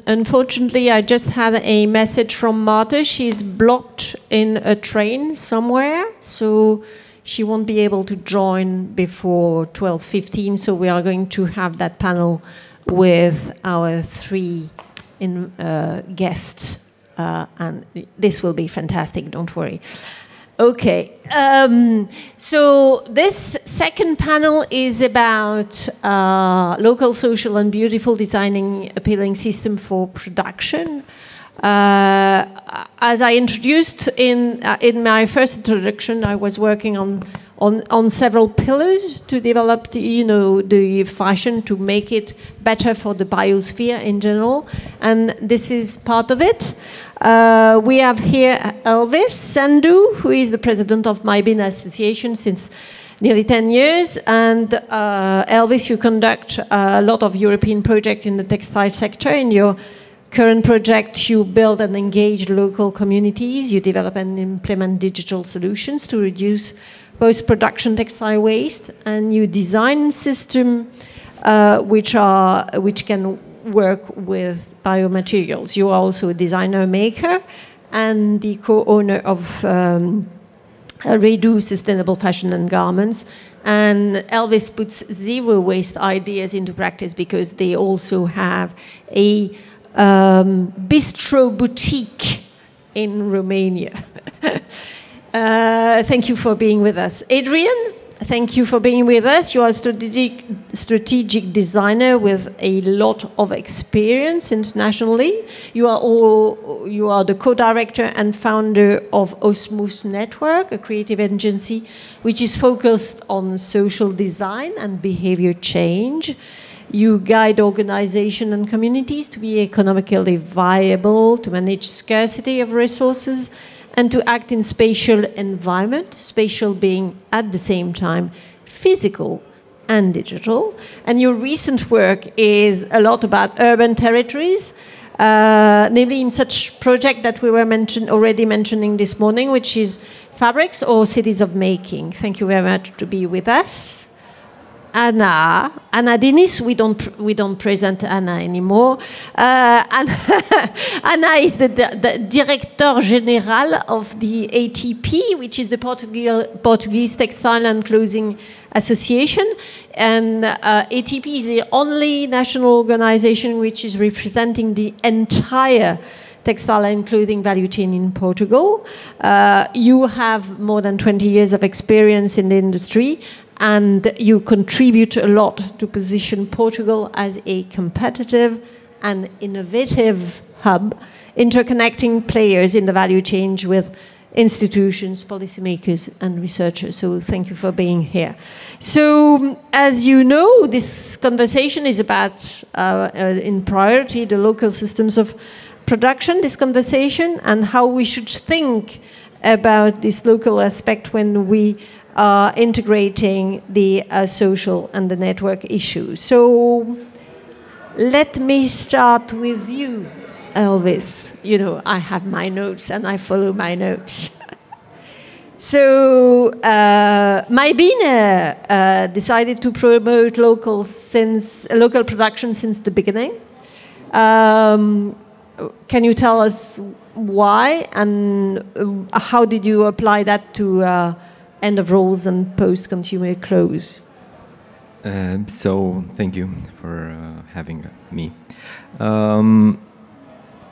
Unfortunately, I just had a message from Marta. She's blocked in a train somewhere, so she won't be able to join before 12:15. So we are going to have that panel with our three guests, and this will be fantastic. Don't worry. Okay, so this second panel is about local, social and beautiful designing appealing system for production. As I introduced in my first introduction, I was working on several pillars to develop the fashion to make it better for the biosphere in general, and this is part of it. We have here Elvis Sandhu, who is the president of Mybin Association since nearly 10 years. And Elvis, you conduct a lot of European projects in the textile sector. In your current project, you build and engage local communities. You develop and implement digital solutions to reduce post-production textile waste. And you design systems which can work with biomaterials. You are also a designer maker and the co-owner of Redo Sustainable Fashion and Garments. And Elvis puts zero waste ideas into practice because they also have a bistro boutique in Romania. Thank you for being with us. Adrian, thank you for being with us. You are a strategic designer with a lot of experience internationally. You are the co-director and founder of Osmos Network, a creative agency which is focused on social design and behavior change. You guide organizations and communities to be economically viable, to manage scarcity of resources, and to act in spatial environment, spatial being at the same time physical and digital. And your recent work is a lot about urban territories, namely in such project that we were already mentioning this morning, which is Fabrics or Cities of Making. Thank you very much to be with us. Anna Diniz, we don't present Anna anymore. Anna is the Director General of the ATP, which is the Portuguese Textile and Clothing Association. And ATP is the only national organization which is representing the entire textile and clothing value chain in Portugal. You have more than 20 years of experience in the industry, and you contribute a lot to position Portugal as a competitive and innovative hub, interconnecting players in the value chain with institutions, policymakers, and researchers. So thank you for being here. So as you know, this conversation is about, in priority, the local systems of production, this conversation, and how we should think about this local aspect when we integrating the social and the network issues. So let me start with you, Elvis. You know, I have my notes and I follow my notes. So Mybin decided to promote local production since the beginning. Can you tell us why and how did you apply that to end of roles and post-consumer clothes? So thank you for having me.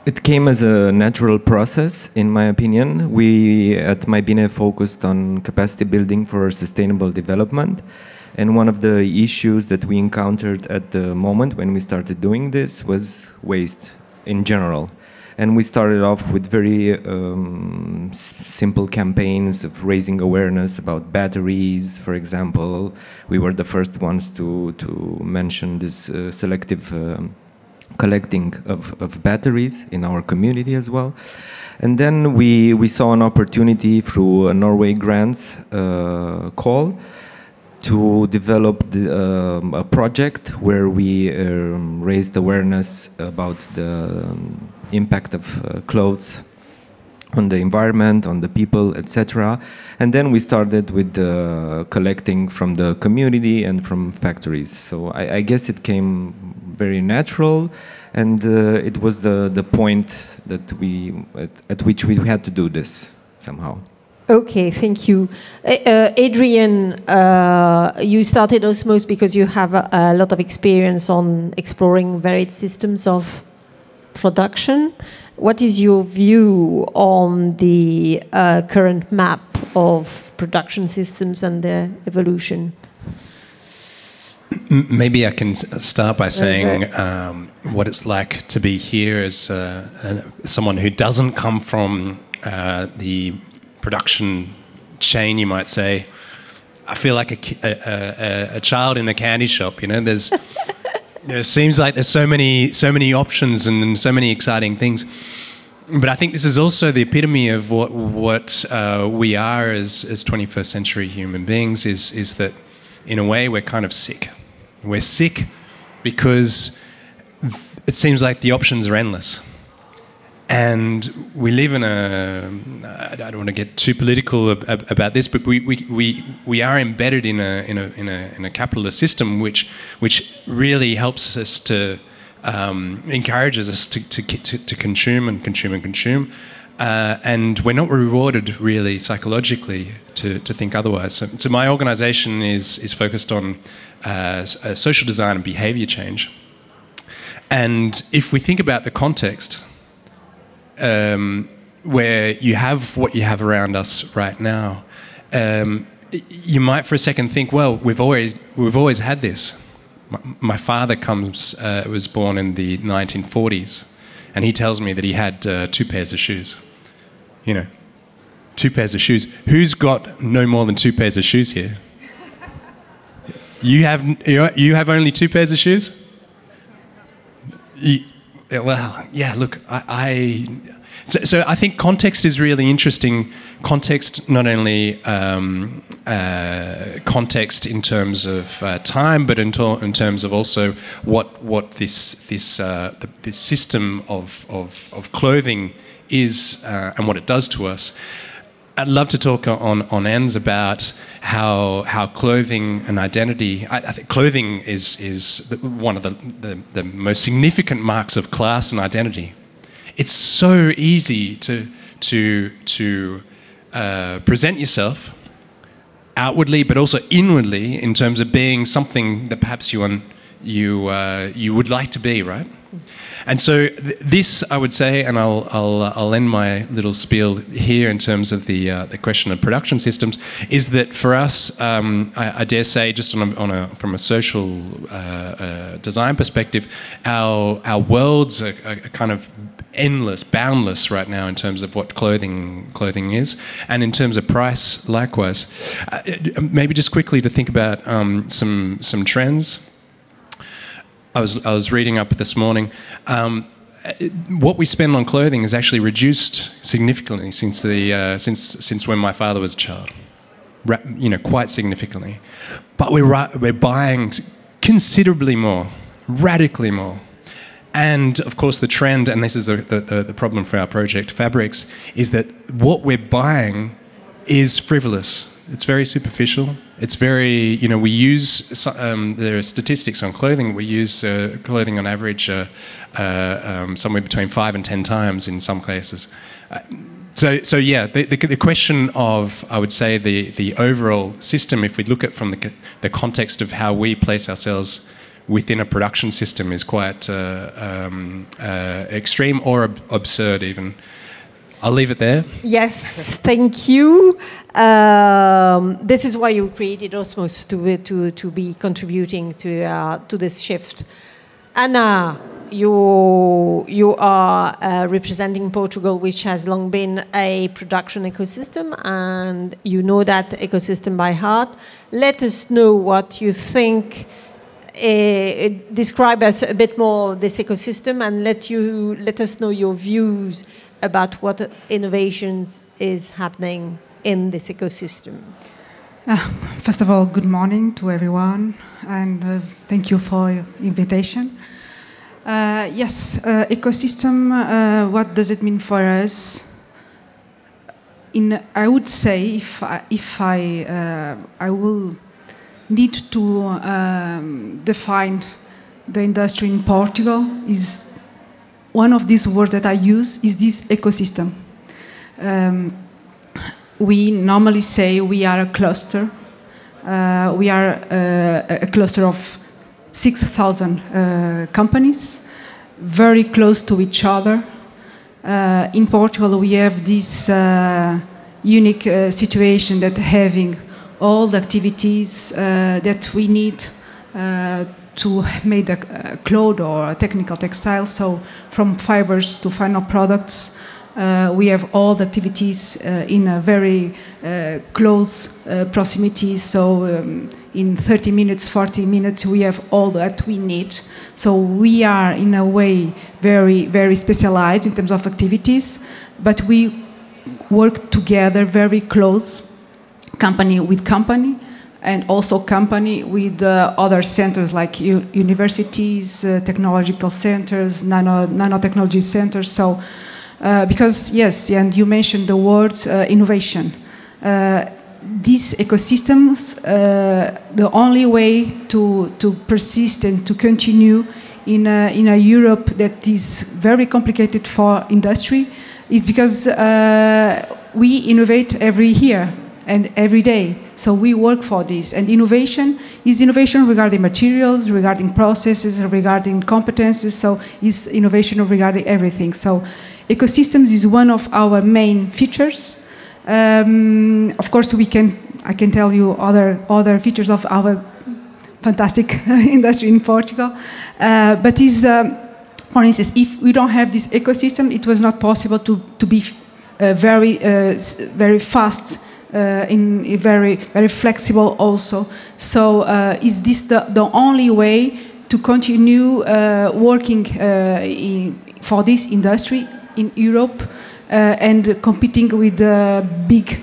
It came as a natural process, in my opinion. We at Mybin focused on capacity building for sustainable development. And one of the issues that we encountered at the moment when we started doing this was waste in general. And we started off with very simple campaigns of raising awareness about batteries, for example. We were the first ones to mention this selective collecting of batteries in our community as well. And then we saw an opportunity through a Norway Grants call to develop a project where we raised awareness about the impact of clothes on the environment, on the people, etc. And then we started with collecting from the community and from factories. So I guess it came very natural, and it was the point that at which we had to do this somehow. Okay, thank you. Adrian, you started Osmose because you have a lot of experience on exploring varied systems of production. What is your view on the current map of production systems and their evolution? Maybe I can start by saying what it's like to be here as someone who doesn't come from the production chain, you might say. I feel like a child in a candy shop. You know, there seems like there's so many options and so many exciting things. But I think this is also the epitome of what we are as 21st century human beings. Is that in a way we're kind of sick. We're sick because it seems like the options are endless. And we live in I don't want to get too political about this, but we are embedded in a capitalist system which really helps us to encourages us to consume and consume and consume, and we're not rewarded really psychologically to think otherwise. So my organisation is focused on social design and behaviour change, and if we think about the context. Where you have what you have around us right now, you might for a second think, well, we've always had this. My father was born in the 1940s, and he tells me that he had 2 pairs of shoes. You know, 2 pairs of shoes. Who's got no more than 2 pairs of shoes here? You have only 2 pairs of shoes? Well, yeah, look, so I think context is really interesting. Context, not only context in terms of time, but in terms of also what this system of clothing is and what it does to us. I'd love to talk on ends about how clothing and identity. I think clothing is one of the most significant marks of class and identity. It's so easy to present yourself outwardly, but also inwardly in terms of being something that perhaps you would like to be, right? And so this, I would say, and I'll end my little spiel here in terms of the question of production systems, is that for us, I dare say, just from a social design perspective, our worlds are kind of endless, boundless right now in terms of what clothing is, and in terms of price, likewise. Maybe just quickly to think about some trends. I was reading up this morning. What we spend on clothing has actually reduced significantly since when my father was a child. You know, quite significantly. But we're buying considerably more, radically more. And of course, the trend, and this is the problem for our project Fabrics, is that what we're buying is frivolous. It's very superficial. It's very, you know, we use, there are statistics on clothing. We use clothing on average somewhere between 5 and 10 times in some cases. So yeah, the question of, I would say, the overall system, if we look at from the context of how we place ourselves within a production system, is quite extreme or absurd even. I'll leave it there. Yes, thank you. This is why you created Osmose, to be contributing to this shift. Anna, you are representing Portugal, which has long been a production ecosystem, and you know that ecosystem by heart. Let us know what you think. Describe us a bit more this ecosystem, and let us know your views about what innovations is happening in this ecosystem. First of all, good morning to everyone, and thank you for your invitation. Yes, ecosystem, what does it mean for us? I would say, if I will need to define the industry in Portugal is one of these words that I use is this ecosystem. We normally say we are a cluster. We are a cluster of 6,000 companies, very close to each other. In Portugal, we have this unique situation that having all the activities that we need to make a cloth or a technical textile. So from fibers to final products, we have all the activities in a very close proximity. So in 30 minutes, 40 minutes, we have all that we need. So we are in a way very, very specialized in terms of activities, but we work together very close, company with company, and also company with other centers like universities, technological centers, nanotechnology centers. So, because yes, and you mentioned the word innovation. These ecosystems, the only way to persist and to continue in a Europe that is very complicated for industry is because we innovate every year and every day. So we work for this. And innovation is innovation regarding materials, regarding processes, regarding competences. So it's innovation regarding everything. So ecosystems is one of our main features. Of course, I can tell you other features of our fantastic industry in Portugal. But is, for instance, if we don't have this ecosystem, it was not possible to be very fast, very flexible also. So is this the only way to continue working for this industry in Europe and competing with the big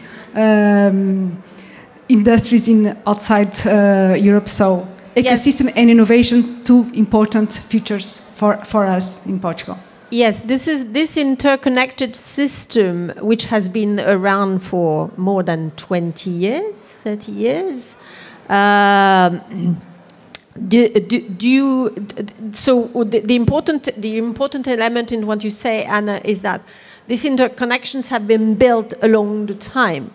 industries outside Europe? So ecosystem and innovations, two important features for us in Portugal. Yes, this interconnected system, which has been around for more than 20 years, 30 years. So the important element in what you say, Anna, is that these interconnections have been built along the time.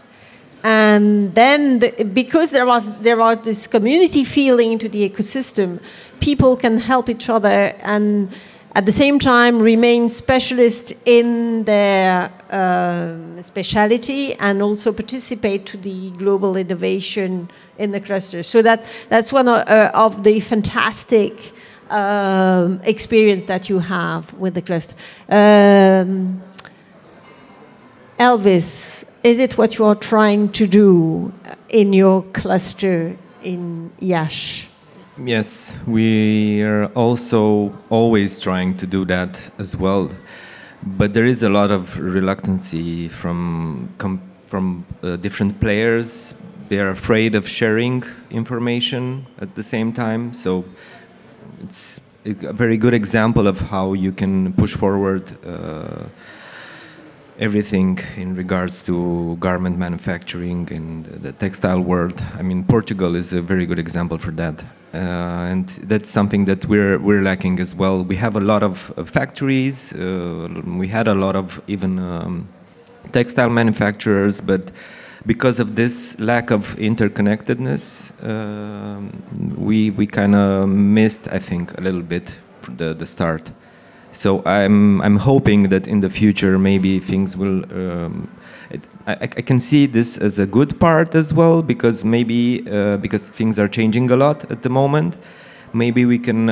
And then, because there was this community feeling to the ecosystem, people can help each other and at the same time remain specialists in their speciality and also participate to the global innovation in the cluster. So that's one of the fantastic experience that you have with the cluster. Elvis, is it what you are trying to do in your cluster in Iași? Yes, we are also always trying to do that as well. But there is a lot of reluctancy from different players. They are afraid of sharing information at the same time. So it's a very good example of how you can push forward everything in regards to garment manufacturing in the textile world. I mean, Portugal is a very good example for that. And that's something that we're lacking as well. We have a lot of factories. We had a lot of even textile manufacturers, but because of this lack of interconnectedness, we kind of missed, I think, a little bit the start. So I'm hoping that in the future maybe things will. I can see this as a good part as well, because maybe because things are changing a lot at the moment, maybe we can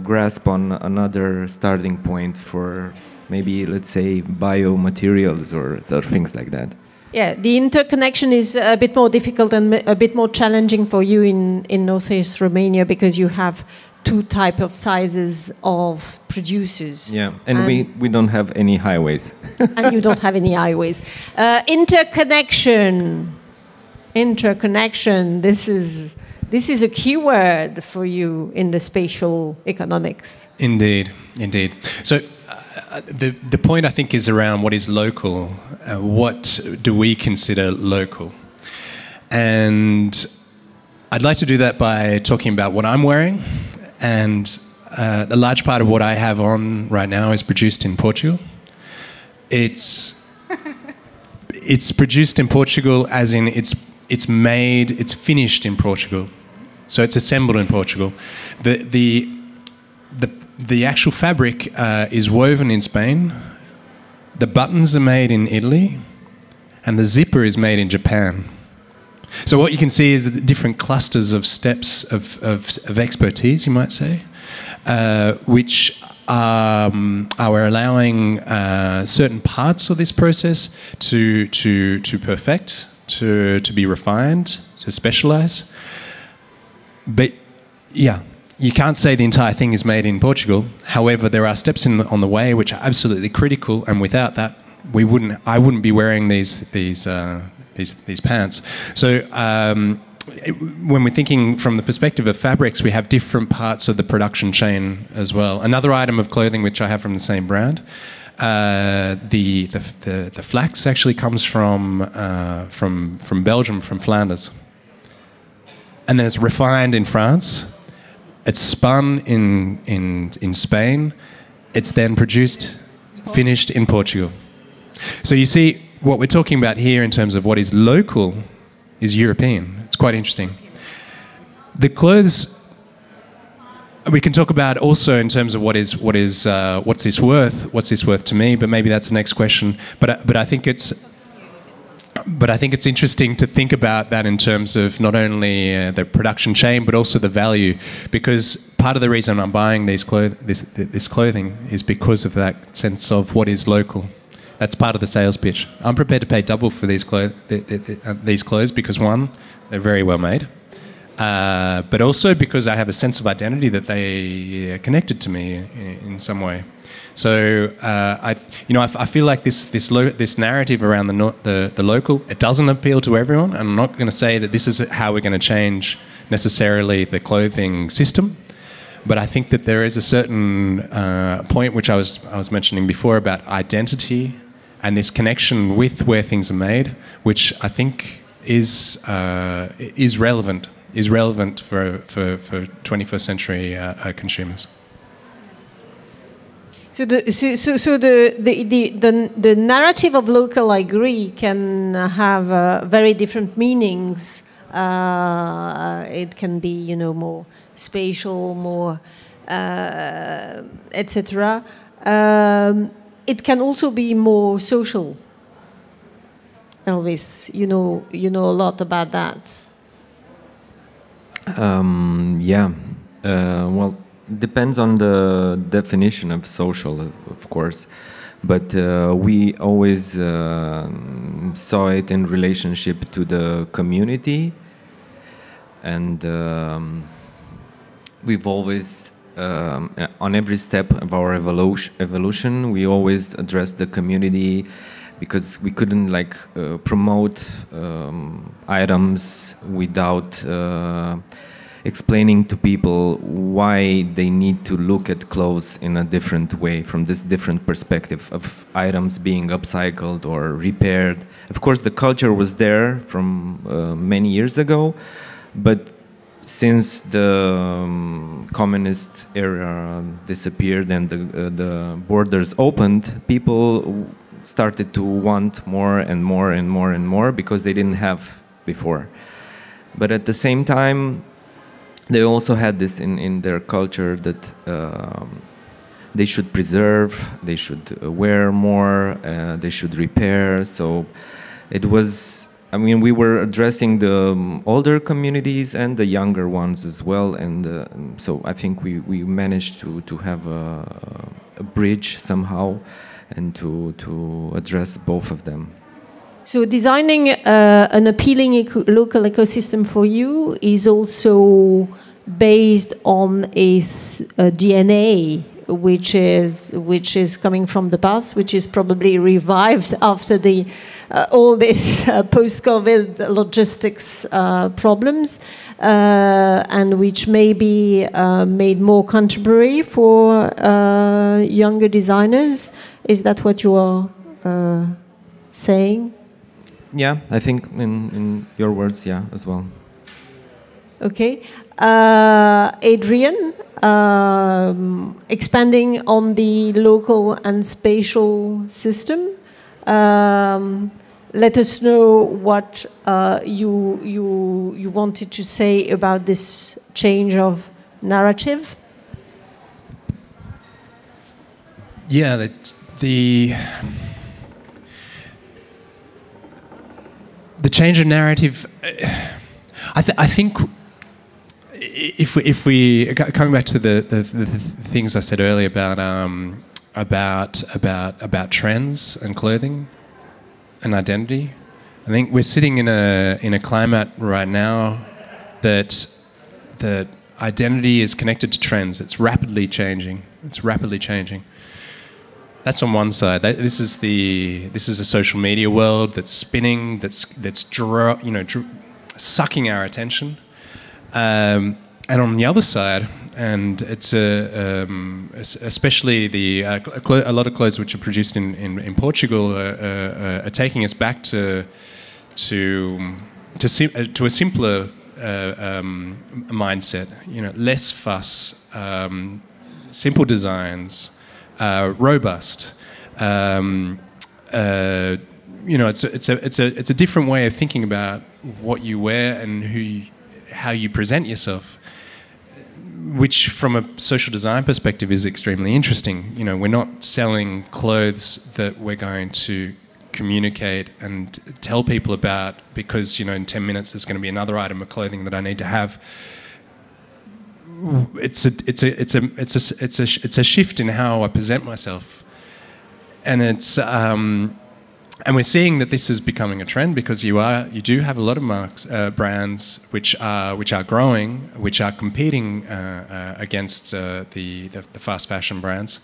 grasp on another starting point for maybe, let's say, biomaterials or things like that. Yeah, the interconnection is a bit more difficult and a bit more challenging for you in Northeast Romania, because you have two type of sizes of producers. Yeah, and we don't have any highways. And you don't have any highways. Interconnection. This is a keyword for you in the spatial economics. Indeed. So the point, I think, is around what is local. What do we consider local? And I'd like to do that by talking about what I'm wearing. And a large part of what I have on right now is produced in Portugal. It's produced in Portugal, as in it's made, it's finished in Portugal, so it's assembled in Portugal. The actual fabric is woven in Spain. The buttons are made in Italy, and the zipper is made in Japan. So what you can see is the different clusters of steps of expertise, you might say, which are allowing certain parts of this process to perfect, to be refined, to specialize. But yeah, you can't say the entire thing is made in Portugal. However, there are steps on the way which are absolutely critical, and without that, I wouldn't be wearing these pants. So when we're thinking from the perspective of fabrics, we have different parts of the production chain as well. Another item of clothing which I have from the same brand, the flax actually comes from Belgium, from Flanders, and then it's refined in France. It's spun in Spain. It's then produced, finished in Portugal. So you see, what we're talking about here in terms of what is local is European. It's quite interesting. The clothes we can talk about also in terms of what's this worth? What's this worth to me? But maybe that's the next question. But I think it's interesting to think about that in terms of not only the production chain, but also the value, because part of the reason I'm buying this clothing is because of that sense of what is local. That's part of the sales pitch. I'm prepared to pay double for these clothes because, one, they're very well made, but also because I have a sense of identity that they are connected to me in some way. So I feel like this narrative around the local, it doesn't appeal to everyone. And I'm not going to say that this is how we're going to change necessarily the clothing system, but I think that there is a certain point which I was mentioning before about identity and this connection with where things are made, which I think is relevant for 21st century consumers. So the narrative of local, I agree, can have very different meanings. It can be, more spatial, more, etc. It can also be more social. Elvis, you know a lot about that. Yeah. Well, depends on the definition of social, of course, but we always saw it in relationship to the community, and we've always, on every step of our evolution, we always addressed the community, because we couldn't promote items without explaining to people why they need to look at clothes in a different way, from this different perspective of items being upcycled or repaired. Of course, the culture was there from many years ago, but since the communist era disappeared and the borders opened, people started to want more and more and more and more, because they didn't have before. But at the same time, they also had this in their culture that they should preserve, they should wear more, they should repair. So it was, we were addressing the older communities and the younger ones as well. And so I think we managed to have a bridge somehow, and to address both of them. So designing an appealing local ecosystem for you is also based on a DNA which is coming from the past, which is probably revived after all this post-COVID logistics problems, and which may be made more contemporary for younger designers. Is that what you are saying? Yeah, I think in your words, yeah, as well. Okay. Adrian, expanding on the local and spatial system, let us know what you wanted to say about this change of narrative. Yeah, the change of narrative. I think if we coming back to the things I said earlier about trends and clothing and identity, I think we're sitting in a climate right now that identity is connected to trends. It's rapidly changing. That's on one side. This is a social media world that's spinning, that's sucking our attention. And on the other side, and it's especially a lot of clothes which are produced in Portugal are taking us back to a simpler mindset. Less fuss, simple designs. Robust. It's a different way of thinking about what you wear and how you present yourself, which from a social design perspective is extremely interesting. We're not selling clothes that we're going to communicate and tell people about because in 10 minutes there's going to be another item of clothing that I need to have. It's a shift in how I present myself, and and we're seeing that this is becoming a trend because you do have a lot of brands which are growing, which are competing against the fast fashion brands,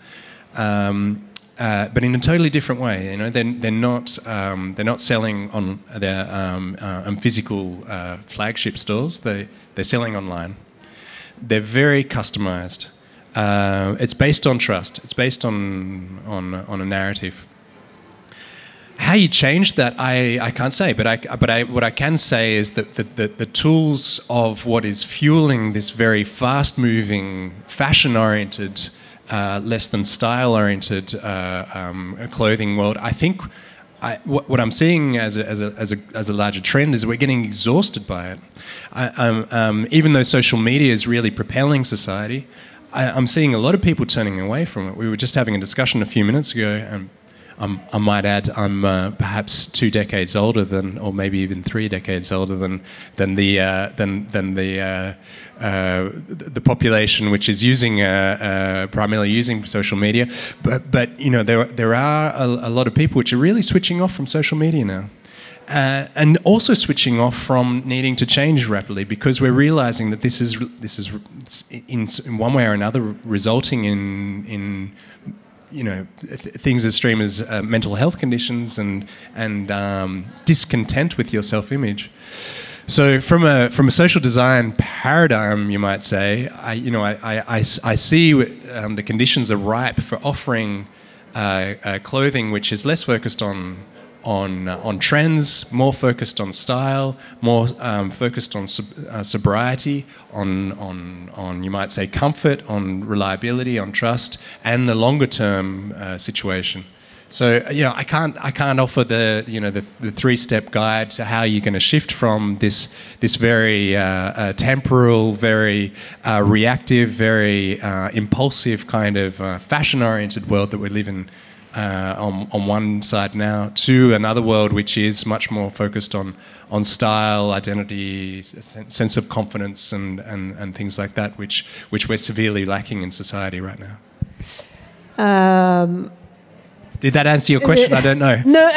but in a totally different way. They're not selling on their physical flagship stores. They're selling online. They're very customized. It's based on trust. It's based on a narrative. How you change that, I can't say. But what I can say is that the tools of what is fueling this very fast-moving, fashion-oriented, less than style-oriented clothing world, I think. What I'm seeing as a larger trend is we're getting exhausted by it. Even though social media is really propelling society, I'm seeing a lot of people turning away from it. We were just having a discussion a few minutes ago, and I might add I'm perhaps 2 decades older than, or maybe even 3 decades older than the population which is using primarily using social media. But there are a lot of people which are really switching off from social media now. And also switching off from needing to change rapidly because we're realizing that this is in one way or another resulting in things as extreme as mental health conditions and discontent with your self-image. So from a social design paradigm, you might say, I see the conditions are ripe for offering clothing which is less focused on trends, more focused on style, more focused on sobriety, on you might say comfort, on reliability, on trust, and the longer term situation. So I can't offer the 3-step guide to how you're going to shift from this very temporal, very reactive, very impulsive kind of fashion-oriented world that we live in. On one side now, to another world which is much more focused on style, identity, sense of confidence, and things like that, which we're severely lacking in society right now. Did that answer your question? I don't know. No,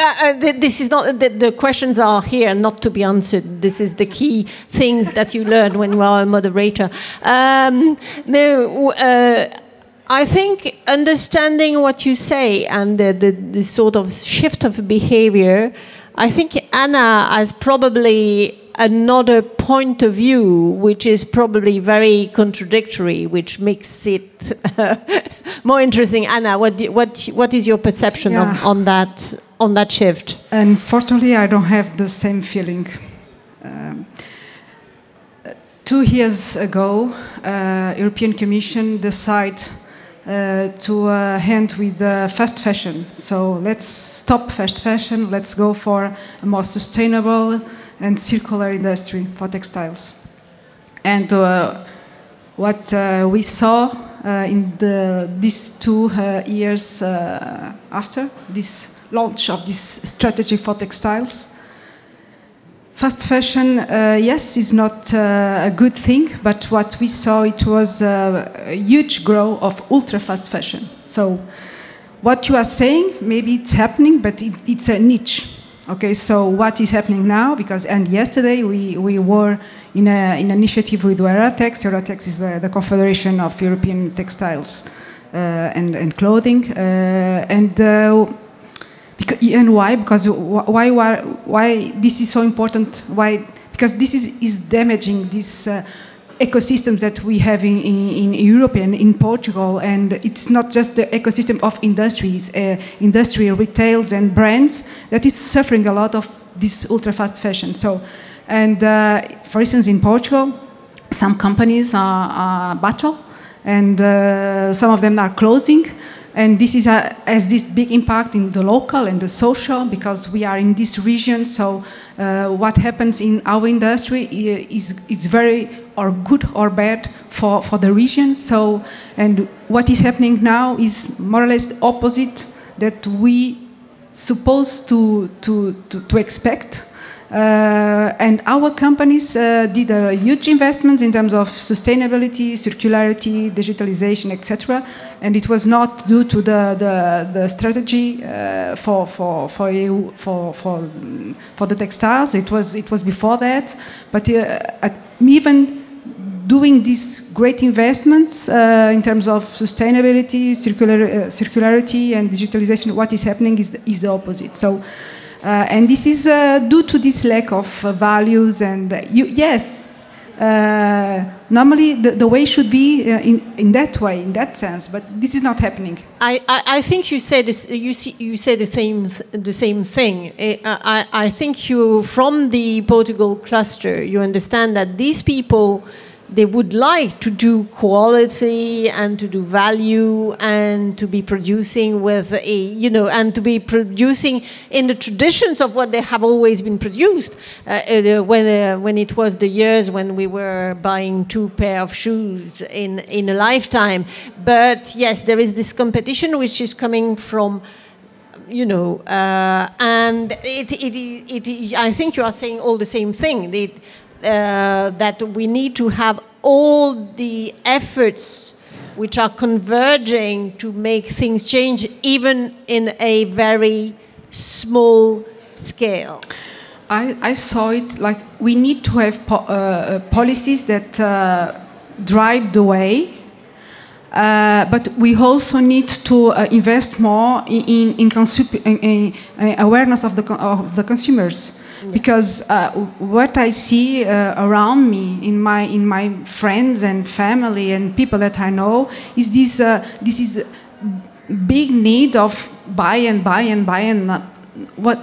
this is not. The questions are here not to be answered. This is the key things that you learn when you are a moderator. I think understanding what you say and the sort of shift of behavior, I think Anna has probably another point of view, which is probably very contradictory, which makes it more interesting. Anna, what is your perception on that shift? Unfortunately, I don't have the same feeling. 2 years ago, European Commission decided to end with fast fashion. So let's stop fast fashion. Let's go for a more sustainable and circular industry for textiles. And what we saw in these 2 years after this launch of this strategy for textiles, fast fashion, yes, is not a good thing, but what we saw, it was a huge growth of ultra-fast fashion. So what you are saying, maybe it's happening, but it's a niche. Okay, so what is happening now? And yesterday we were in an initiative with Euratex. Euratex is the Confederation of European Textiles and Clothing. And why? Because why this is so important? Why? Because this is damaging this ecosystems that we have in Europe and in Portugal, and it's not just the ecosystem of industries, industry, retails, and brands that is suffering a lot of this ultra-fast fashion. So, and for instance, in Portugal, some companies are battle, and some of them are closing. And this has this big impact in the local and the social, because we are in this region. So what happens in our industry is very or good or bad for the region. So, and what is happening now is more or less the opposite that we supposed to expect. And our companies did huge investments in terms of sustainability, circularity, digitalization, etc. And it was not due to the strategy for the textiles. It was before that. But even doing these great investments in terms of sustainability, circularity, and digitalization, what is happening is the opposite. So. And this is due to this lack of values, and yes, normally the way should be in that way, in that sense, but this is not happening. I think you said you said the same thing. I think you, from the Portugal cluster, you understand that these people, they would like to do quality and to do value and to be producing with and to be producing in the traditions of what they have always been produced. When it was the years when we were buying 2 pair of shoes in a lifetime. But yes, there is this competition which is coming from, and I think you are saying all the same thing. That we need to have all the efforts which are converging to make things change, even in a very small scale. I saw it like we need to have policies that drive the way, but we also need to invest more in awareness of the consumers. Because what I see around me, in my friends and family and people that I know, is this is big need of buy and what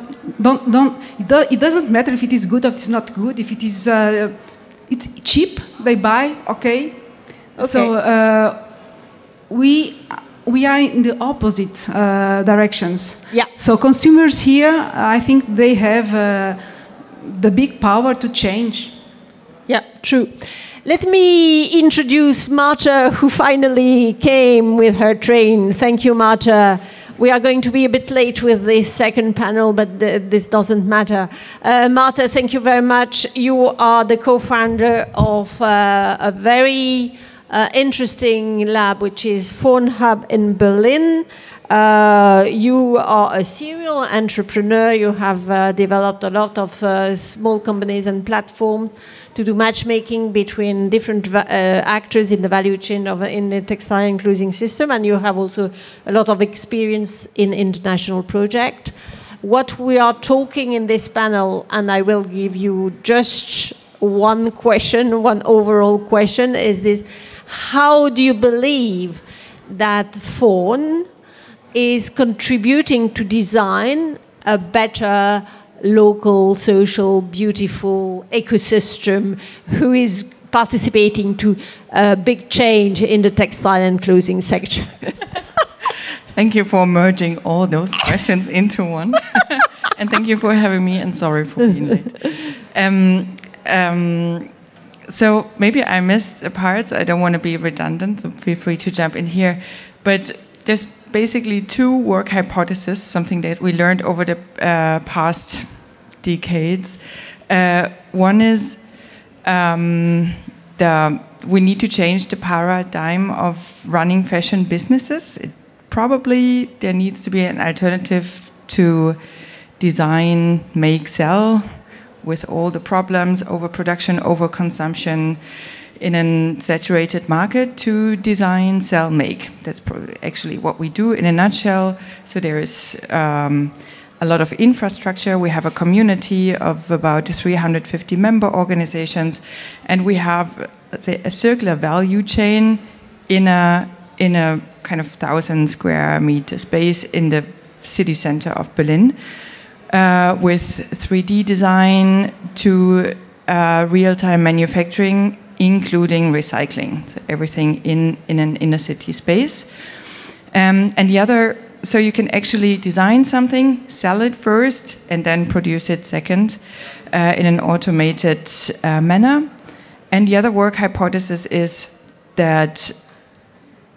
it doesn't matter if it is good or it is not good. If it is it's cheap, they buy. Okay. So we are in the opposite directions. Yeah. So consumers here, I think they have the big power to change. Yeah, true. Let me introduce Marta, who finally came with her train. Thank you, Marta. We are going to be a bit late with this second panel, but this doesn't matter. Marta, thank you very much. You are the co-founder of a very interesting lab, which is Faun Hub in Berlin. You are a serial entrepreneur. You have developed a lot of small companies and platforms to do matchmaking between different actors in the value chain in the textile and clothing system, and you have also a lot of experience in international projects. What we are talking in this panel, and I will give you just one question, one overall question, is this: how do you believe that Faun is contributing to design a better local, social, beautiful ecosystem who is participating to a big change in the textile and clothing sector. Thank you for merging all those questions into one. And thank you for having me, and sorry for being late. So maybe I missed a part, so I don't want to be redundant, so feel free to jump in here. But there's basically two work hypotheses, something that we learned over the past decades. One is we need to change the paradigm of running fashion businesses. Probably there needs to be an alternative to design, make, sell, with all the problems, overproduction, overconsumption in a saturated market, to design, sell, make. That's actually what we do in a nutshell. So there is a lot of infrastructure. We have a community of about 350 member organizations, and we have, let's say, a circular value chain in a kind of 1,000 square meter space in the city center of Berlin, with 3D design to real-time manufacturing, including recycling. So everything in an inner city space. And the other, so you can actually design something, sell it first, and then produce it second in an automated manner. And the other work hypothesis is that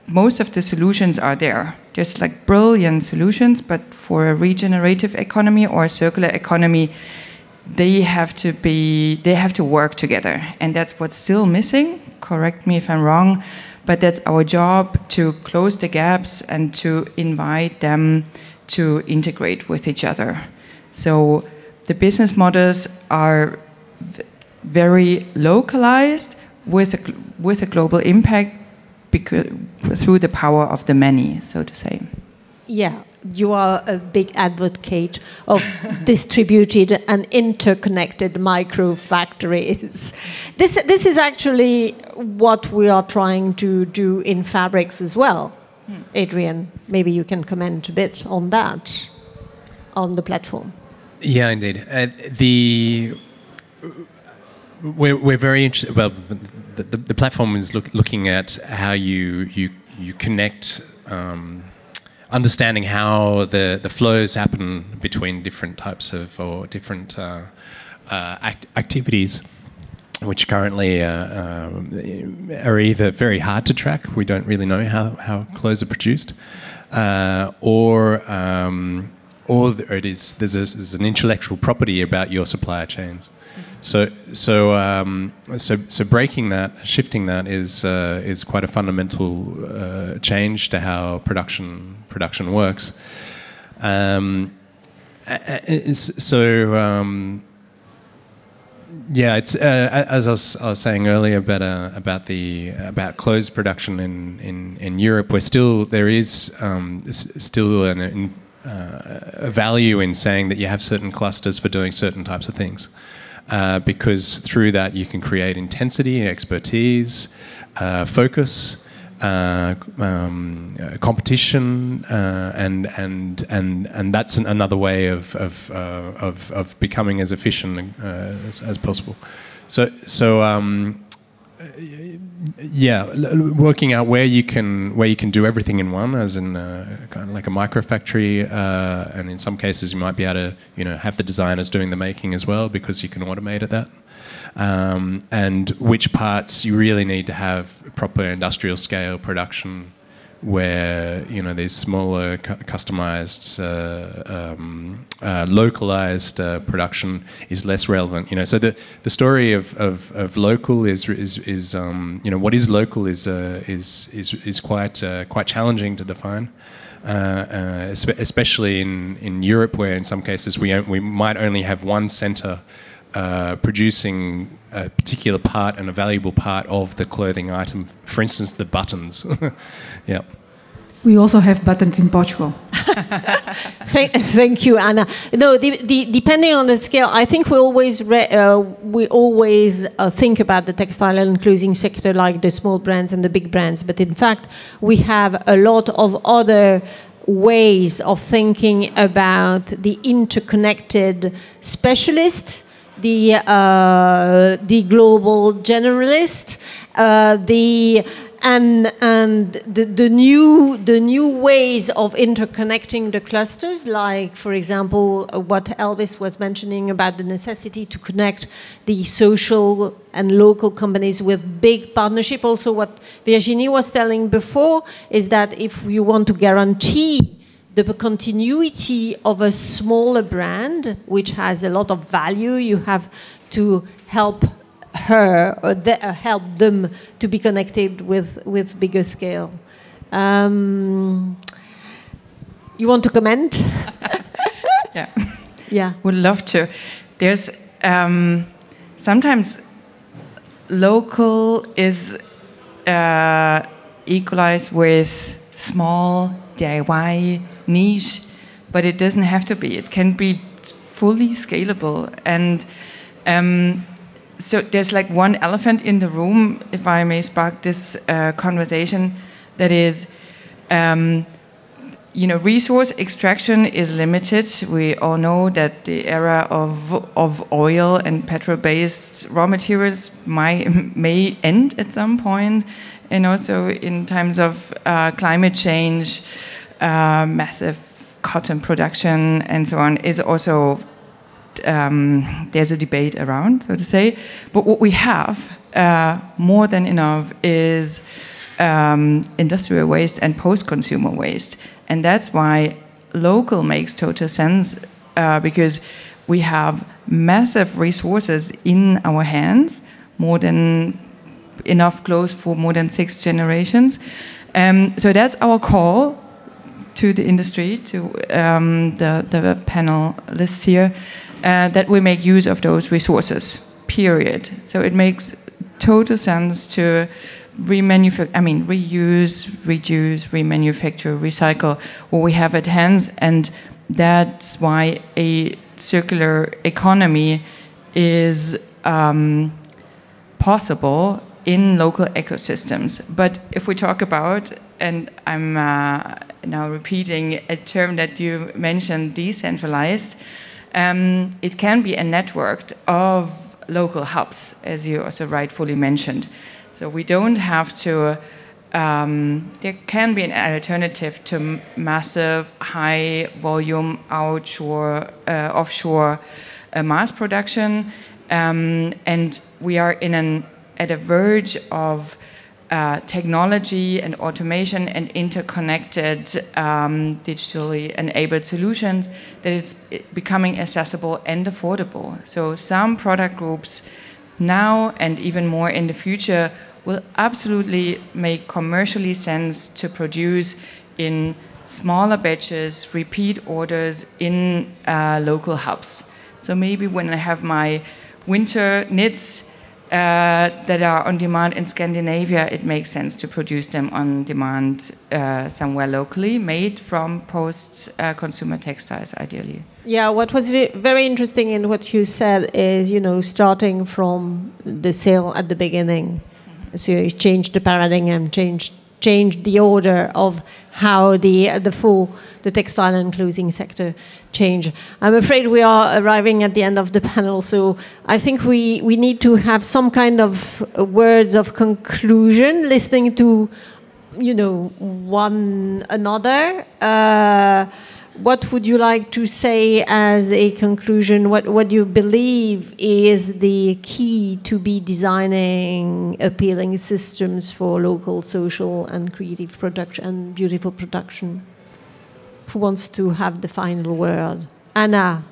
most of the solutions are there. There's like brilliant solutions, but for a regenerative economy or a circular economy, they have to work together. And that's what's still missing. Correct me if I'm wrong, but that's our job, to close the gaps and to invite them to integrate with each other. So the business models are very localized with a global impact, through the power of the many, so to say. Yeah, you are a big advocate of distributed and interconnected micro factories. This is actually what we are trying to do in fabrics as well. Adrian, maybe you can comment a bit on that, on the platform. Yeah, indeed. We're very interested. Well, the platform is looking at how you connect, understanding how the flows happen between different types of or different activities, which currently are either very hard to track. We don't really know how clothes are produced, or there's an intellectual property about your supplier chains. So breaking that, shifting that is quite a fundamental change to how production works. Yeah, it's as I was saying earlier about clothes production in Europe. There is still a value in saying that you have certain clusters for doing certain types of things. Because through that you can create intensity, expertise, focus, competition, and that's another way of becoming as efficient as possible. Yeah, working out where you can do everything in one, as in kind of like a micro factory, and in some cases you might be able to have the designers doing the making as well, because you can automate at that. And which parts you really need to have proper industrial scale production, where these smaller customized localized production is less relevant. So the story of local is what is local is quite challenging to define, especially in Europe, where in some cases we might only have one center producing a particular part and a valuable part of the clothing item, for instance, the buttons. Yeah. We also have buttons in Portugal. Thank you, Anna. No, depending on the scale, I think we always think about the textile and clothing sector like the small brands and the big brands, but in fact, we have a lot of other ways of thinking about the interconnected specialists the global generalist, the new ways of interconnecting the clusters, like, for example, what Elvis was mentioning about the necessity to connect the social and local companies with big partnership. Also, what Virginie was telling before is that if you want to guarantee the continuity of a smaller brand, which has a lot of value, you have to help her or help them to be connected with bigger scale. You want to comment? Yeah. Yeah. Would love to. There's sometimes local is equalized with small DIY niche, but it doesn't have to be. It can be fully scalable. And so there's like one elephant in the room, if I may spark this conversation, that is, resource extraction is limited. We all know that the era of oil and petrol-based raw materials may end at some point, and also in times of climate change, massive cotton production and so on is also there's a debate around, so to say. But what we have more than enough is industrial waste and post-consumer waste. And that's why local makes total sense, because we have massive resources in our hands, more than enough clothes for more than 6 generations. So that's our call to the industry, to the panelists here, that we make use of those resources, period. So it makes total sense to reuse, reduce, remanufacture, recycle what we have at hand, and that's why a circular economy is possible in local ecosystems. But if we talk about, and I'm now repeating a term that you mentioned, decentralized, it can be a network of local hubs, as you also rightfully mentioned. So we don't have to, there can be an alternative to massive, high volume, offshore mass production. And we are at a verge of technology and automation and interconnected, digitally enabled solutions, that it's becoming accessible and affordable. So some product groups now and even more in the future will absolutely make commercially sense to produce in smaller batches, repeat orders in local hubs. So maybe when I have my winter knits that are on demand in Scandinavia, it makes sense to produce them on demand somewhere locally, made from post-consumer textiles, ideally. Yeah, what was very interesting in what you said is, starting from the sale at the beginning. Mm-hmm. So you changed the paradigm and changed the order of how the textile and clothing sector change. I'm afraid we are arriving at the end of the panel, so I think we need to have some kind of words of conclusion, listening to, one another. What would you like to say as a conclusion? What do you believe is the key to be designing appealing systems for local, social, and creative production and beautiful production? Who wants to have the final word? Anna.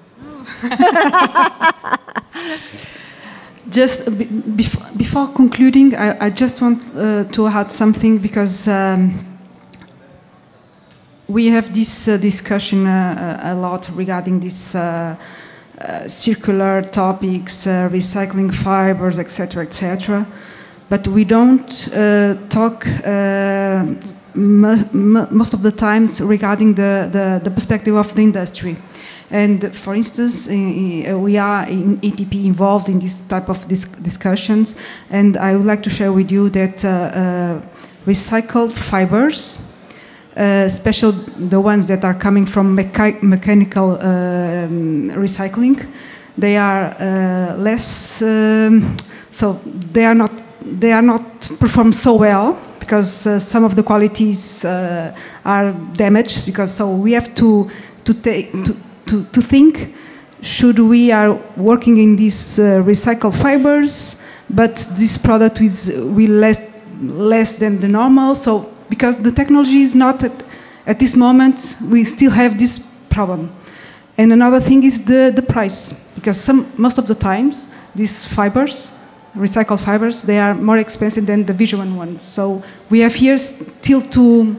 Just before concluding, I just want to add something, because we have this discussion a lot regarding these circular topics, recycling fibers, etc., etc. But we don't talk most of the times regarding the perspective of the industry. And for instance, we are in ATP involved in this type of discussions, and I would like to share with you that recycled fibers, especially the ones that are coming from mechanical recycling, They are less, so they are not performed so well because some of the qualities are damaged. Because so we have to think. Should we are working in these recycled fibers, but this product will less than the normal. So because the technology is not at this moment, we still have this problem. And another thing is the price, because most of the times these fibers, recycled fibers, they are more expensive than the virgin ones. So we have here still to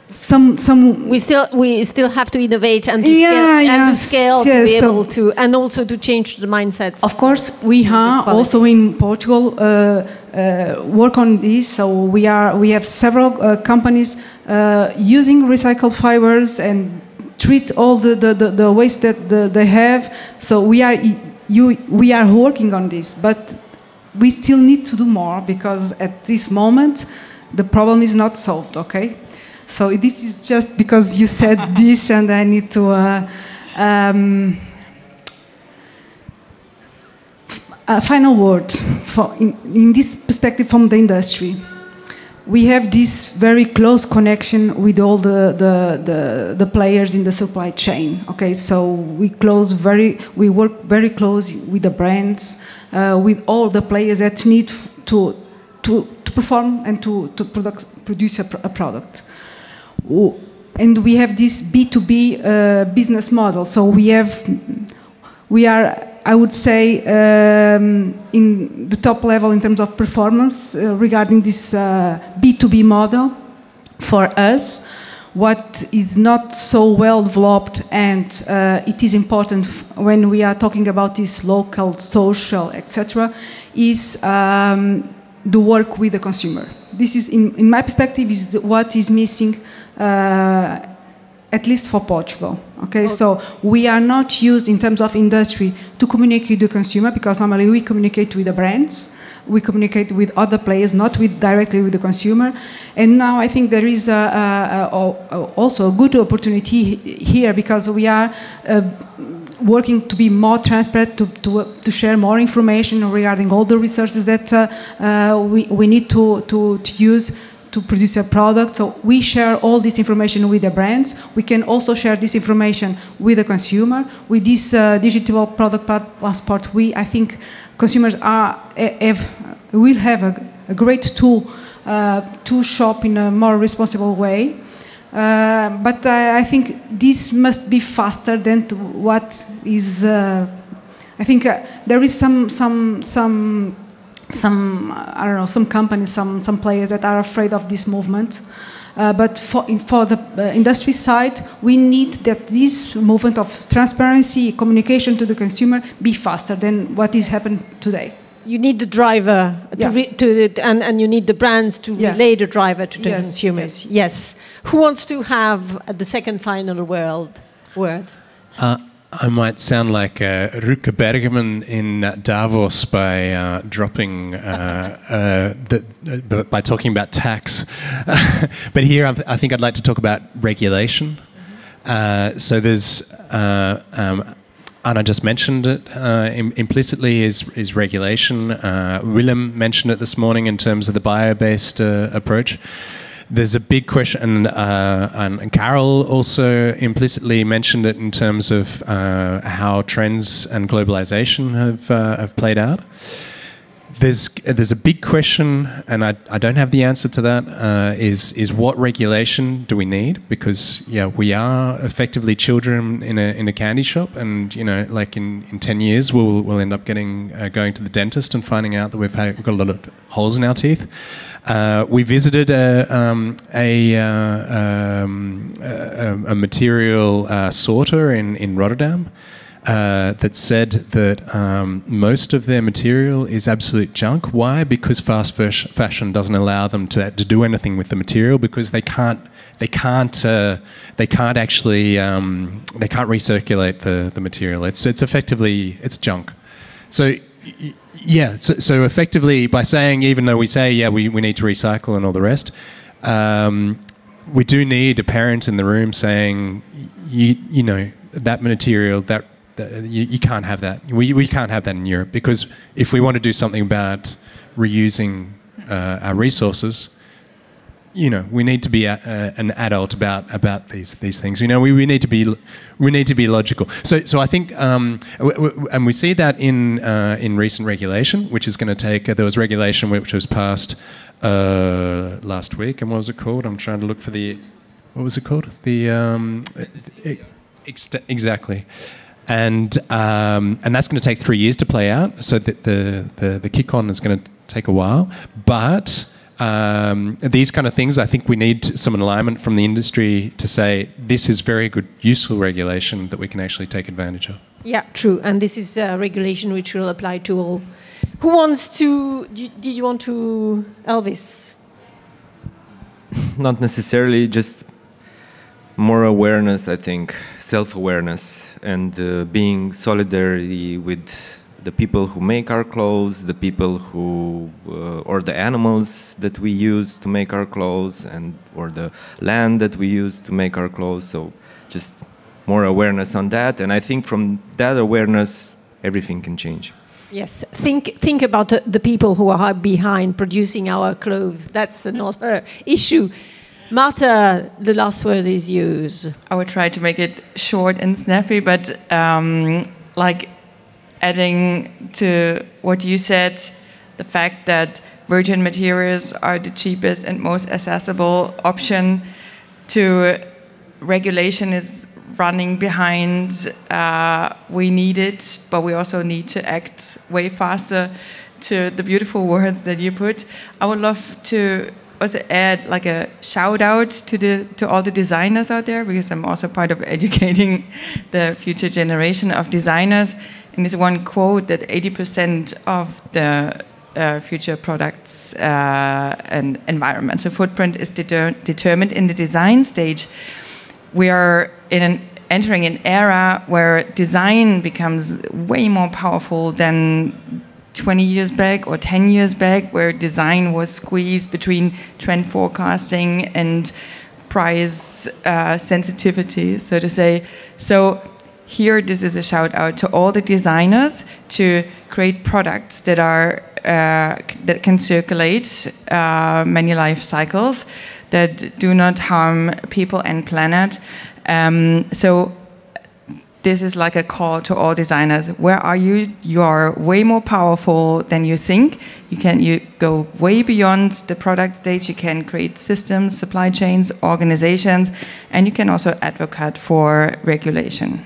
we still have to innovate and to scale to be able to, and also to change the mindset. Of course, we are also in Portugal work on this. So we have several companies using recycled fibers and treat all the waste that they have. So we are working on this, but we still need to do more because at this moment the problem is not solved. Okay. So this is just because you said this, and I need to. A final word in this perspective from the industry. We have this very close connection with all the players in the supply chain. Okay, so we work very close with the brands, with all the players that need to perform and to produce a product. And we have this B2B business model. So we are, I would say, in the top level in terms of performance regarding this B2B model. For us, what is not so well developed, and it is important when we are talking about this local, social, etc., is the work with the consumer. This is, in my perspective, is what is missing, at least for Portugal. Okay, so we are not used in terms of industry to communicate with the consumer, because normally we communicate with the brands, we communicate with other players, not directly with the consumer. And now I think there is also a good opportunity here, because we are working to be more transparent, to share more information regarding all the resources that we need to use to produce a product. So we share all this information with the brands. We can also share this information with the consumer. With this digital product passport, I think consumers will have a great tool to shop in a more responsible way. But I think this must be faster than what is. I think there is some I don't know, some companies, some players that are afraid of this movement. But for the industry side, we need that this movement of transparency, communication to the consumer, be faster than what is happening today. You need the driver and you need the brands to relay the driver to the consumers. Yes. Who wants to have the second final word? I might sound like Rutger Bergman in Davos by dropping by talking about tax, but here I think I'd like to talk about regulation. So there's Anna just mentioned it implicitly is regulation. Willem mentioned it this morning in terms of the bio-based approach. There's a big question, and Carol also implicitly mentioned it in terms of how trends and globalization have played out. There's a big question, and I don't have the answer to that. Is what regulation do we need? Because we are effectively children in a candy shop, and like in 10 years we'll end up going to the dentist and finding out that we've got a lot of holes in our teeth. We visited a material sorter in Rotterdam. That said that most of their material is absolute junk. Why? Because fast fashion doesn't allow them to do anything with the material, because they can't actually recirculate the material. It's effectively junk. So so effectively, by saying, even though we say we need to recycle and all the rest, we do need a parent in the room saying that material, that You can't have that. We can't have that in Europe, because if we want to do something about reusing our resources, you know, we need to be an adult about these things. You know, we need to be logical. So I think, and we see that in recent regulation, which is going to take. There was regulation which was passed last week, and what was it called? I'm trying to look for the. What was it called? Exactly. And that's going to take 3 years to play out. So that the kick-on is going to take a while. But these kind of things, I think we need some alignment from the industry to say this is very good, useful regulation that we can actually take advantage of. Yeah, true. And this is a regulation which will apply to all. Who wants to? Did you want to, Elvis? Not necessarily, just more awareness, I think, self-awareness, and being solidarity with the people who make our clothes, the people who, or the animals that we use to make our clothes, and or the land that we use to make our clothes. So just more awareness on that, and I think from that awareness, everything can change. Yes, think about the people who are behind producing our clothes. That's another issue. Marta, the last word is yours. I would try to make it short and snappy, but like adding to what you said, the fact that virgin materials are the cheapest and most accessible option to regulation is running behind. We need it, but we also need to act way faster, to the beautiful words that you put. I would love to also add like a shout out to all the designers out there, because I'm also part of educating the future generation of designers. And there's one quote that 80% of the future products and environmental footprint is determined in the design stage. We are entering an era where design becomes way more powerful than 20 years back or 10 years back, where design was squeezed between trend forecasting and price sensitivity, so to say. So here, this is a shout out to all the designers to create products that are that can circulate many life cycles, that do not harm people and planet. So this is like a call to all designers. Where are you? You are way more powerful than you think. You go way beyond the product stage. You can create systems, supply chains, organizations, and you can also advocate for regulation.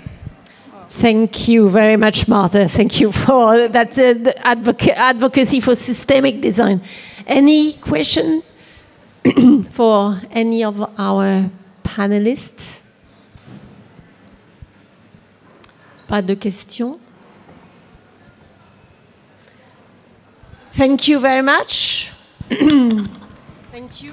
Thank you very much, Marta. Thank you for that advocacy for systemic design. Any question for any of our panelists? Pas de questions? Thank you very much. Thank you.